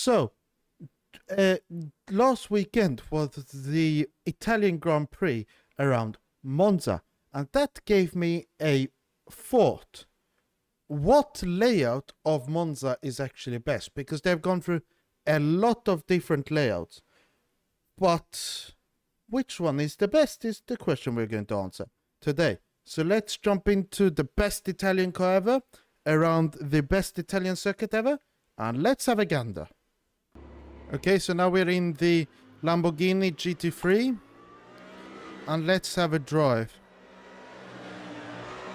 So, last weekend was the Italian Grand Prix around Monza, and that gave me a thought. What layout of Monza is actually best? Because they've gone through a lot of different layouts. But which one is the best is the question we're going to answer today. So let's jump into the best Italian car ever, around the best Italian circuit ever, and let's have a gander. Okay, so now we're in the Lamborghini GT3, and let's have a drive.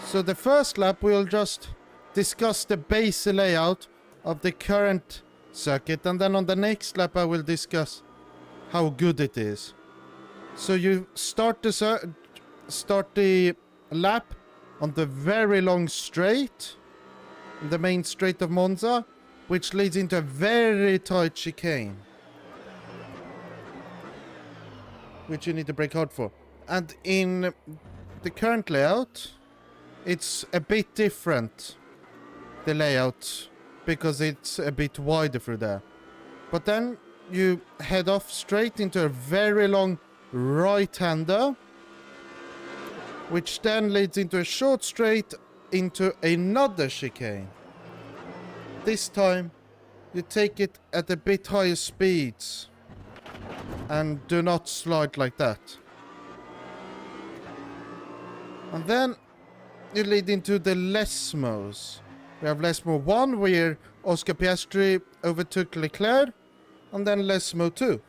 So the first lap we'll just discuss the base layout of the current circuit, and then on the next lap I will discuss how good it is. So you start the lap on the very long straight, the main straight of Monza, which leads into a very tight chicane, which you need to brake hard for. And in the current layout, it's a bit different, the layout, because it's a bit wider through there. But then you head off straight into a very long right-hander, which then leads into a short straight into another chicane. This time you take it at a bit higher speeds and do not slide like that. And then you lead into the Lesmos. We have Lesmo 1 where Oscar Piastri overtook Leclerc, and then Lesmo 2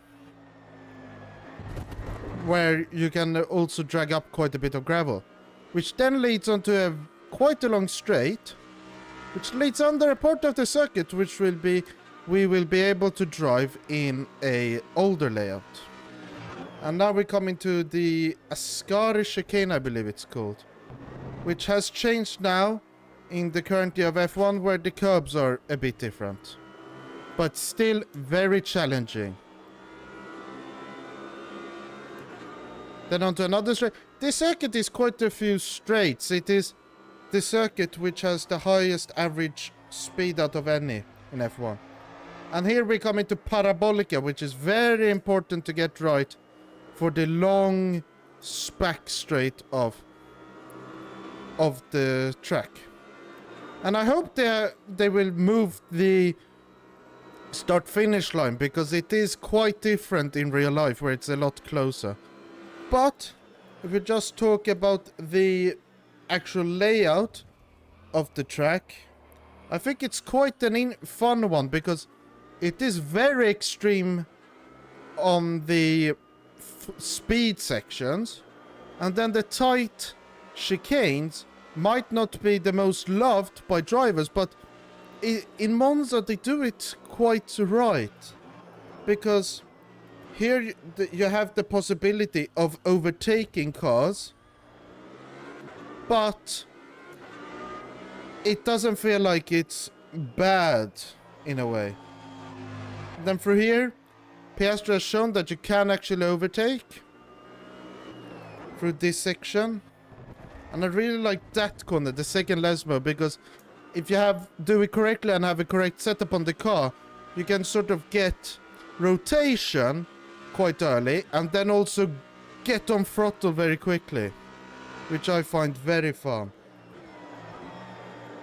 where you can also drag up quite a bit of gravel, which then leads onto quite a long straight, which leads under a part of the circuit which we will be able to drive in a older layout. And now we come into the Ascari chicane, I believe it's called, which has changed now in the current year of F1, where the curbs are a bit different, but still very challenging. Then onto another straight. This circuit is quite a few straights. It is the circuit which has the highest average speed out of any in F1. And here we come into Parabolica, which is very important to get right for the long back straight of the track. And I hope they will move the start-finish line, because it is quite different in real life where it's a lot closer. But if we just talk about the actual layout of the track, I think it's quite an fun one, because it is very extreme on the speed sections, and then the tight chicanes might not be the most loved by drivers, but in Monza they do it quite right, because here you have the possibility of overtaking cars, but it doesn't feel like it's bad in a way. Then through here, Piastri has shown that you can actually overtake through this section. And I really like that corner, the second Lesmo, because if you do it correctly and have a correct setup on the car, you can sort of get rotation quite early and then also get on throttle very quickly, which I find very fun.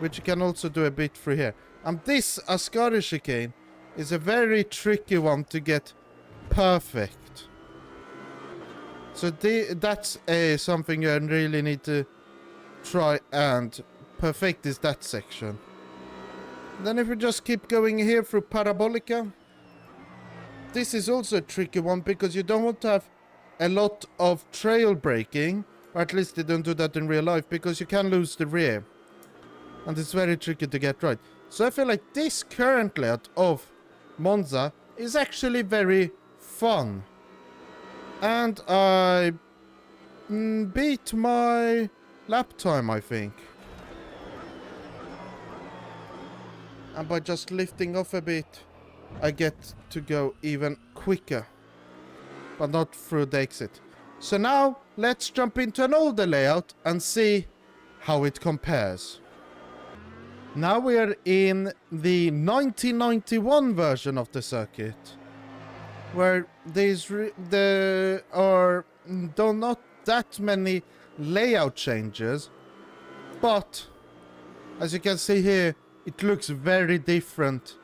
Which you can also do a bit through here. And this Ascari chicane is a very tricky one to get perfect. So that's something you really need to try and perfect, is that section. Then if we just keep going here through Parabolica, this is also a tricky one, because you don't want to have a lot of trail braking, or at least they don't do that in real life, because you can lose the rear. And it's very tricky to get right. So I feel like this current layout of Monza is actually very fun. And I beat my lap time, I think. And by just lifting off a bit, I get to go even quicker. But not through the exit. So now, let's jump into an older layout and see how it compares. Now we are in the 1991 version of the circuit, where there are not that many layout changes, but as you can see here, it looks very different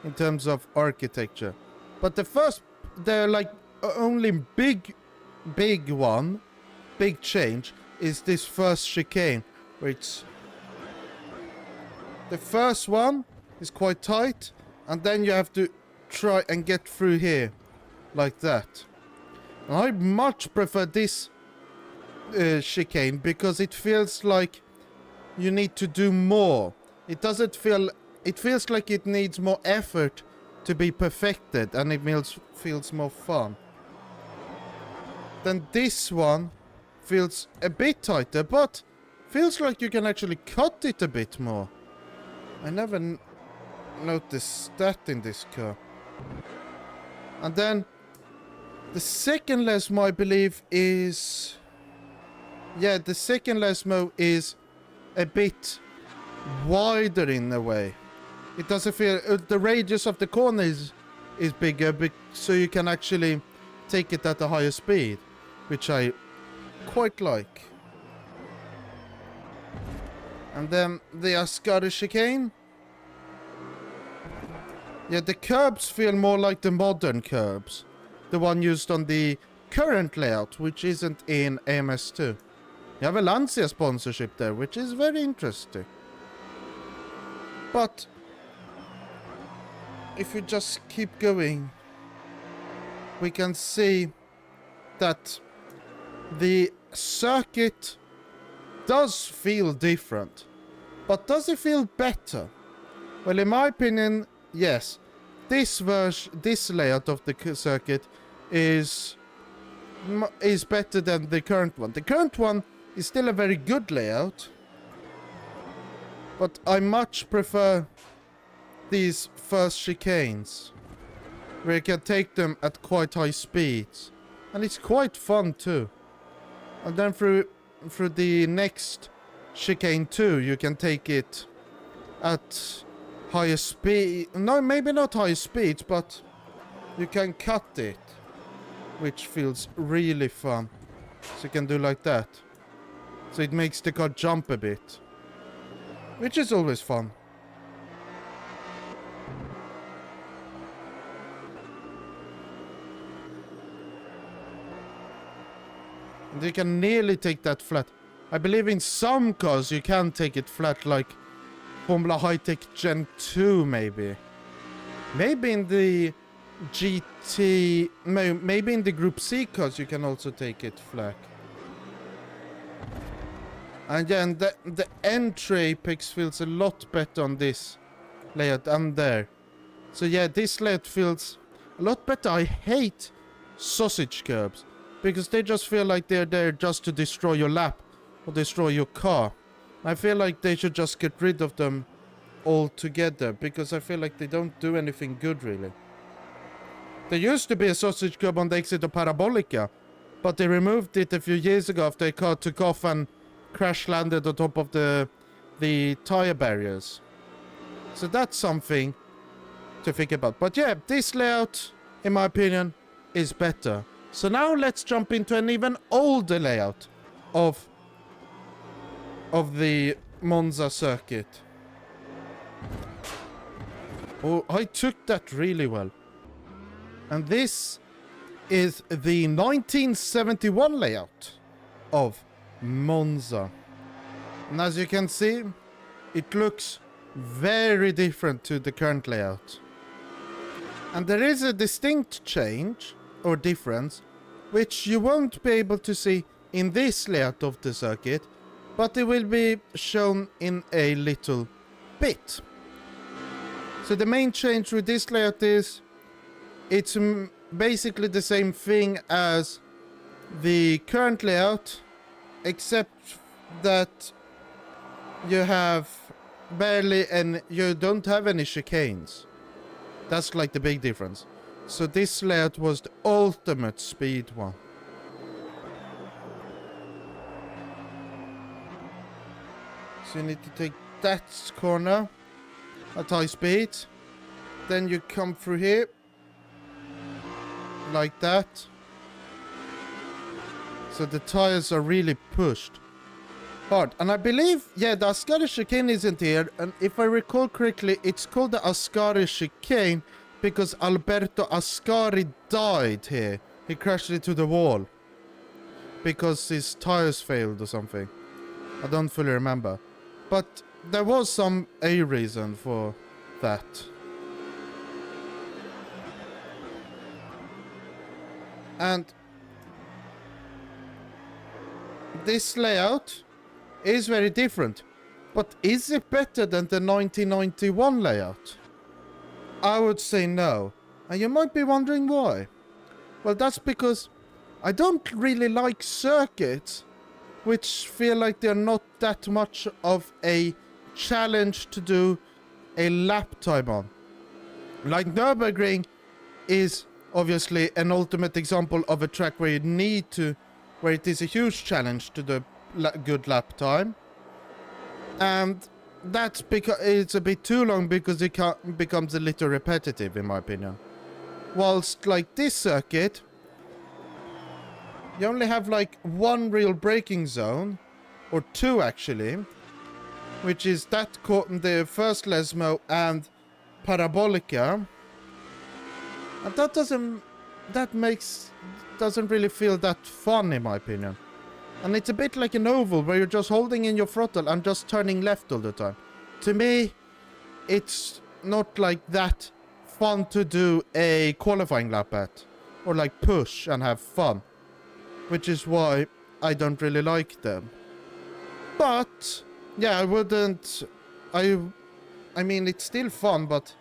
in terms of architecture. But the only big change is this first chicane, where the first one is quite tight, and then you have to try and get through here, like that. And I much prefer this chicane, because it feels like you need to do more. It feels like it needs more effort to be perfected, and it feels more fun. Then this one feels a bit tighter, but feels like you can actually cut it a bit more. I never noticed that in this car. And then the second Lesmo, I believe, is... Yeah, the second Lesmo is a bit wider in a way. It doesn't feel... the radius of the corner is bigger, so you can actually take it at a higher speed, which I quite like. And then the Ascari chicane. Yeah, the curbs feel more like the modern curbs. The one used on the current layout, which isn't in AMS2. You have a Lancia sponsorship there, which is very interesting. But if we just keep going, we can see that the circuit does feel different. But does it feel better? Well, in my opinion, yes. This layout of the circuit is better than the current one. The current one is still a very good layout, but I much prefer these first chicanes, where you can take them at quite high speeds, and it's quite fun too. And then through the next chicane 2, you can take it at higher speed. No, maybe not higher speeds, but you can cut it, which feels really fun. So you can do like that. So it makes the car jump a bit, which is always fun. And you can nearly take that flat. I believe in some cars you can take it flat, like Formula High-Tech Gen 2 maybe. Maybe in the GT... Maybe in the Group C cars you can also take it flat. And yeah, and the entry apex feels a lot better on this layout and there. So yeah, this layout feels a lot better. I hate sausage curbs, because they just feel like they're there just to destroy your lap or destroy your car. I feel like they should just get rid of them altogether, because I feel like they don't do anything good really. There used to be a sausage curb on the exit of Parabolica, but they removed it a few years ago after a car took off and crash landed on top of the tire barriers. So that's something to think about. But yeah, this layout, in my opinion, is better. So now let's jump into an even older layout of the Monza circuit. Oh, I took that really well. And this is the 1971 layout of Monza. And as you can see, it looks very different to the current layout. And there is a distinct change or difference, which you won't be able to see in this layout of the circuit, but it will be shown in a little bit. So the main change with this layout is it's basically the same thing as the current layout, except that you have you don't have any chicanes. That's like the big difference. So this layout was the ultimate speed one. So you need to take that corner at high speed. Then you come through here. Like that. So the tires are really pushed hard. And I believe, yeah, the Ascari chicane isn't here. And if I recall correctly, it's called the Ascari chicane because Alberto Ascari died here. He crashed into the wall because his tires failed or something. I don't fully remember. But there was a reason for that. And this layout is very different. But is it better than the 1991 layout? I would say no. And you might be wondering why. Well, that's because I don't really like circuits which feel like they're not that much of a challenge to do a lap time on. Like Nürburgring is obviously an ultimate example of a track where you need to, where it is a huge challenge to do good lap time. And that's because it's a bit too long because it becomes a little repetitive in my opinion. Whilst like this circuit, you only have like one real braking zone, or two actually, which is that the first Lesmo and Parabolica. And that doesn't really feel that fun in my opinion. And it's a bit like an oval where you're just holding in your throttle and just turning left all the time. To me, it's not like that fun to do a qualifying lap at. Or like push and have fun. Which is why I don't really like them. But, yeah, I wouldn't... I mean, it's still fun, but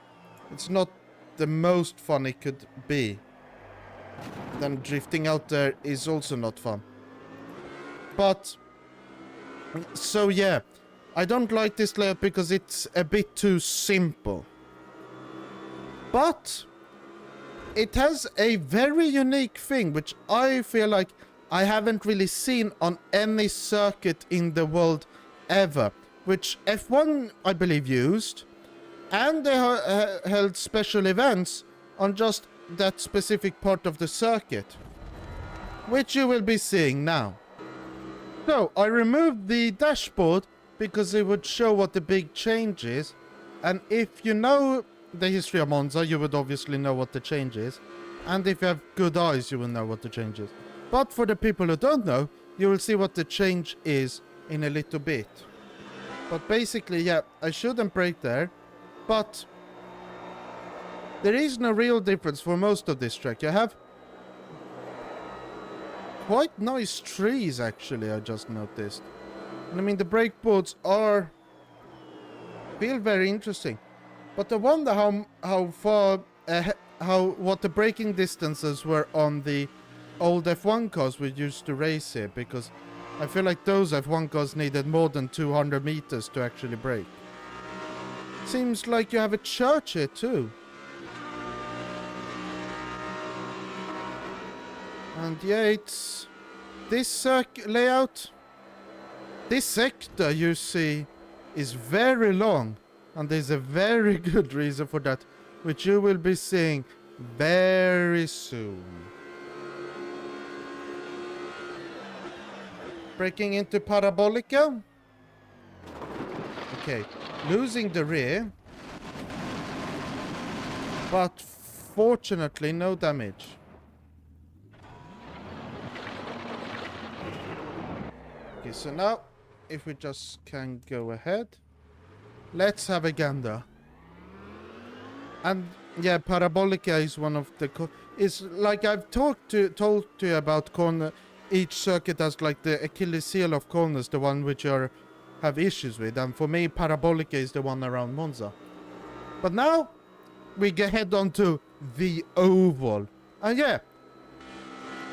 it's not the most fun it could be. Then drifting out there is also not fun. But, so yeah, I don't like this layout because it's a bit too simple. But, it has a very unique thing, which I feel like I haven't really seen on any circuit in the world ever. Which F1, I believe, used. And they held special events on just that specific part of the circuit. Which you will be seeing now. So, I removed the dashboard because it would show what the big change is. And if you know the history of Monza, you would obviously know what the change is. And if you have good eyes, you will know what the change is. But for the people who don't know, you will see what the change is in a little bit. But basically, yeah, I shouldn't brake there. But there is no real difference for most of this track. You have quite nice trees, actually, I just noticed. And I mean, the brake boards feel very interesting. But I wonder how far, what the braking distances were on the old F1 cars we used to race here. Because I feel like those F1 cars needed more than 200 meters to actually brake. Seems like you have a church here too. And yeah, it's this layout. This sector you see is very long. And there's a very good reason for that, which you will be seeing very soon. Breaking into Parabolica. Okay, losing the rear. But fortunately, no damage. Okay, so now, if we just can go ahead, let's have a gander. And yeah, Parabolica is one of the... It's like I've told you about corner. Each circuit has like the Achilles heel of corners, the one which you have issues with. And for me, Parabolica is the one around Monza. But now, we head on to the oval. And yeah,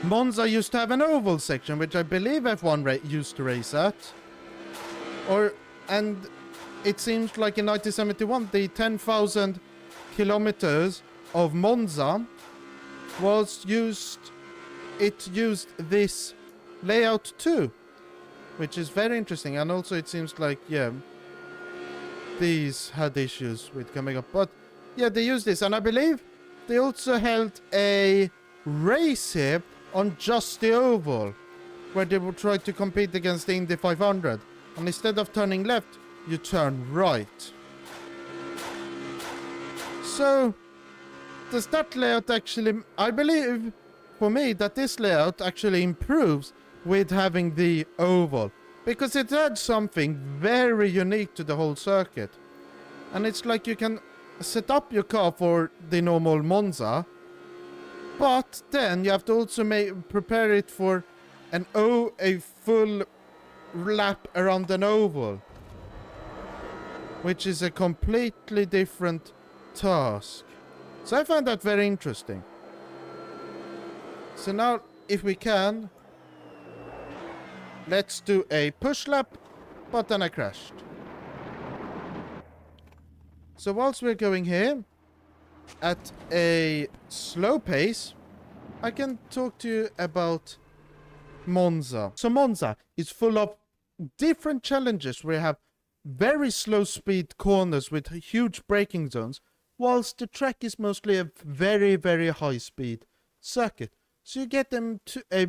Monza used to have an oval section, which I believe F1 used to race at. And it seems like in 1971, the 10,000 kilometers of Monza was used... It used this layout too, which is very interesting. And also it seems like, yeah, these had issues with coming up. But yeah, they used this, and I believe they also held a race here on just the oval, where they would try to compete against the Indy 500. And instead of turning left, you turn right. So, does that layout actually... I believe, for me, that this layout actually improves with having the oval. Because it adds something very unique to the whole circuit. And it's like you can set up your car for the normal Monza, but then you have to also prepare it for a full lap around an oval, which is a completely different task. So I find that very interesting. So now, if we can, let's do a push lap, but then I crashed. So whilst we're going here at a slow pace, I can talk to you about Monza. So Monza is full of different challenges where you have very slow speed corners with huge braking zones, whilst the track is mostly a very, very high speed circuit. So you get them to a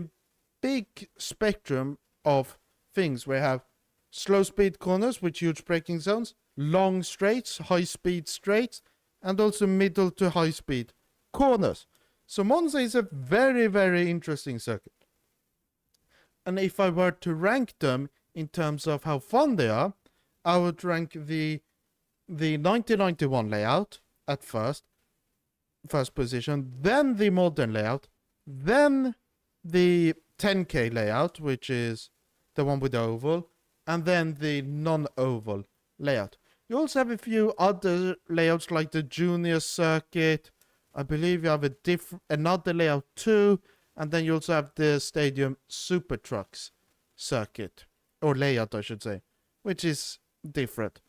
big spectrum of things where you have slow speed corners with huge braking zones, long straights, high speed straights, and also middle to high speed corners. So Monza is a very, very interesting circuit. And if I were to rank them in terms of how fun they are, I would rank the 1991 layout at first position, then the modern layout, then the 10K layout, which is the one with the oval, and then the non-oval layout. You also have a few other layouts like the junior circuit. I believe you have another layout too, and then you also have the stadium super trucks circuit, or layout I should say, which is different.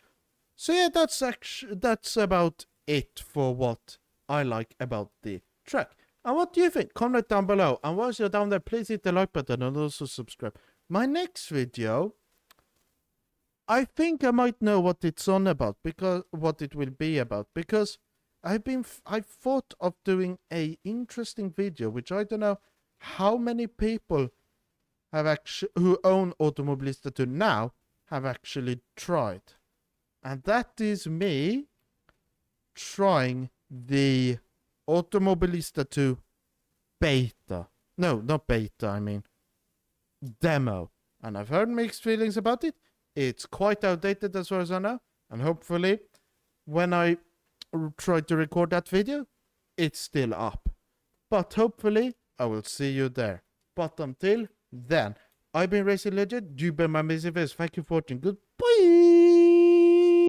So yeah, that's about it for what I like about the track. And what do you think? Comment down below. And whilst you're down there, please hit the like button and also subscribe. My next video, I think I might know what it's on about, because what it will be about, because I thought of doing a interesting video, which I don't know how many people have who own Automobilista 2 now have actually tried. And that is me trying the Automobilista 2 beta. No, not beta, I mean demo. And I've heard mixed feelings about it. It's quite outdated as far as I know. And hopefully, when I try to record that video, it's still up. But hopefully, I will see you there. But until then, I've been Racing Legend. You been my amazing face. Thank you for watching. Goodbye.